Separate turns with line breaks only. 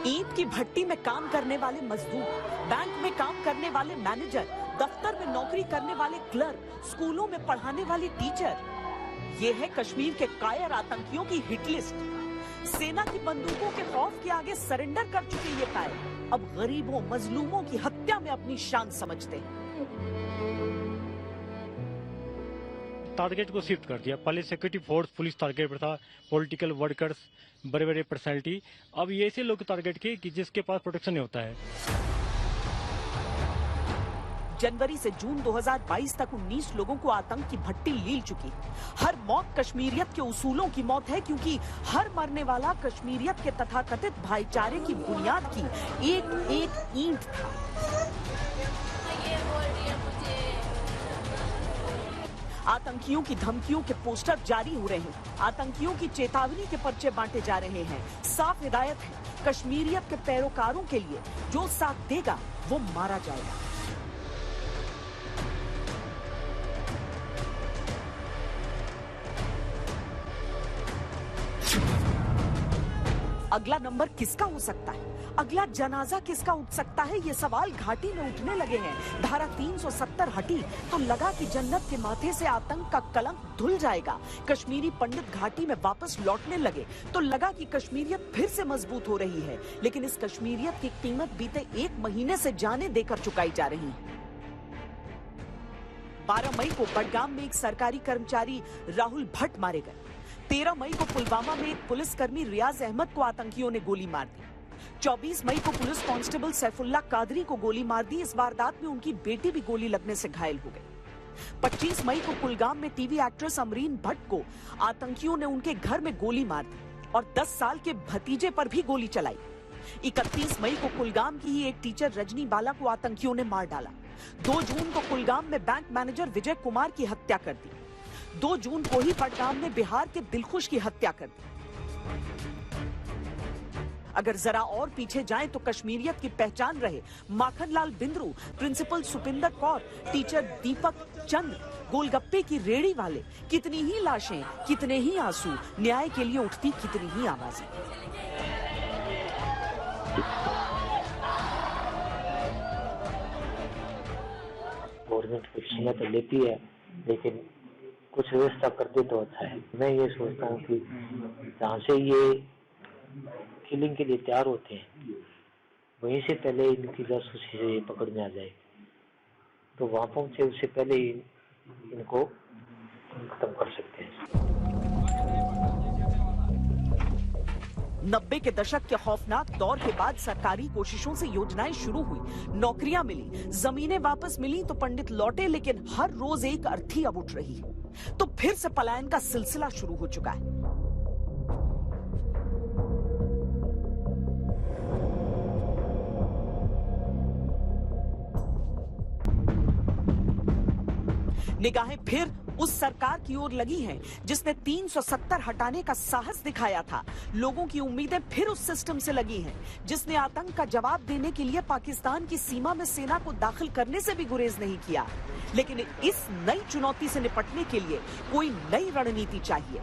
ईंट की भट्टी में काम करने वाले मजदूर, बैंक में काम करने वाले मैनेजर, दफ्तर में नौकरी करने वाले क्लर्क, स्कूलों में पढ़ाने वाले टीचर, ये है कश्मीर के कायर आतंकियों की हिट लिस्ट। सेना की बंदूकों के खौफ के आगे सरेंडर कर चुके ये कायर अब गरीबों मजलूमों की हत्या में अपनी शान समझते हैं।
टारगेट को शिफ्ट कर दिया। पहले सिक्योरिटी फोर्स पुलिस टारगेट पर था, पॉलिटिकल वर्कर्स, बड़े बड़े पर्सनैलिटी। अब ये ऐसे लोग टारगेट किए कि जिसके पास प्रोटेक्शन नहीं होता है।
जनवरी से जून 2022 तक 19 लोगों को आतंक की भट्टी लील चुकी। हर मौत कश्मीरियत के उसूलों की मौत है, क्योंकि हर मरने वाला कश्मीरियत के तथाकथित भाईचारे की बुनियाद की एक एक ईंट था। आतंकियों की धमकियों के पोस्टर जारी हो रहे हैं, आतंकियों की चेतावनी के पर्चे बांटे जा रहे हैं। साफ हिदायत है, कश्मीरियत के पैरोकारों के लिए जो साथ देगा वो मारा जाएगा। अगला नंबर किसका हो सकता है, अगला जनाजा किसका उठ सकता है, ये सवाल घाटी में उठने लगे हैं। धारा 370 हटी तो लगा कि जन्नत के माथे से आतंक का कलंक धुल जाएगा। कश्मीरी पंडित घाटी में वापस लौटने लगे तो लगा कि कश्मीरियत फिर से मजबूत हो रही है। लेकिन इस कश्मीरियत की कीमत बीते 1 महीने से जाने देकर चुकाई जा रही है। 12 मई को बडगाम में एक सरकारी कर्मचारी राहुल भट्ट मारे गए। 13 मई को पुलवामा में एक पुलिसकर्मी रियाज अहमद को आतंकियों ने गोली मार दी। 24 मई को पुलिस कांस्टेबल सैफुल्लाह कादरी को गोली मार दी। इस वारदात में उनकी बेटी भी गोली लगने से घायल हो गई। 25 मई को कुलगाम में टीवी एक्ट्रेस अमरीन भट्ट को आतंकियों ने उनके घर में गोली मार दी और 10 साल के भतीजे पर भी गोली चलाई। 31 मई को कुलगाम की ही एक टीचर रजनी बाला को आतंकियों ने मार डाला। 2 जून को कुलगाम में बैंक मैनेजर विजय कुमार की हत्या कर दी। 2 जून को ही बडगाम में बिहार के दिलखुश की हत्या कर दी। अगर जरा और पीछे जाएं तो कश्मीरियत की पहचान रहे माखनलाल बिंद्रू, प्रिंसिपल सुपिंदर कौर, टीचर दीपक चंद, गोलगप्पे की रेड़ी वाले, कितनी ही लाशें, कितने ही आंसू, न्याय के लिए उठती कितनी ही आवाजें।
गवर्नमेंट कुछ समय तो लेती है, लेकिन कुछ व्यवस्था कर दे तो अच्छा है। मैं ये सोचता हूँ कि जहाँ से ये किलिंग के लिए तैयार होते हैं वहीं से पहले इनकी जासूसी से पकड़ में आ जाए, तो वहाँ पहुँचे उससे पहले ही इनको खत्म कर सकते हैं।
90 के दशक के खौफनाक दौर के बाद सरकारी कोशिशों से योजनाएं शुरू हुई, नौकरियां मिली, जमीनें वापस मिली तो पंडित लौटे, लेकिन हर रोज एक अर्थी अब उठ रही है। तो फिर से पलायन का सिलसिला शुरू हो चुका है। निगाहें फिर उस सरकार की ओर लगी हैं जिसने 370 हटाने का साहस दिखाया था। लोगों की उम्मीदें फिर उस सिस्टम से लगी हैं जिसने आतंक का जवाब देने के लिए पाकिस्तान की सीमा में सेना को दाखिल करने से भी गुरेज नहीं किया। लेकिन इस नई चुनौती से निपटने के लिए कोई नई रणनीति चाहिए।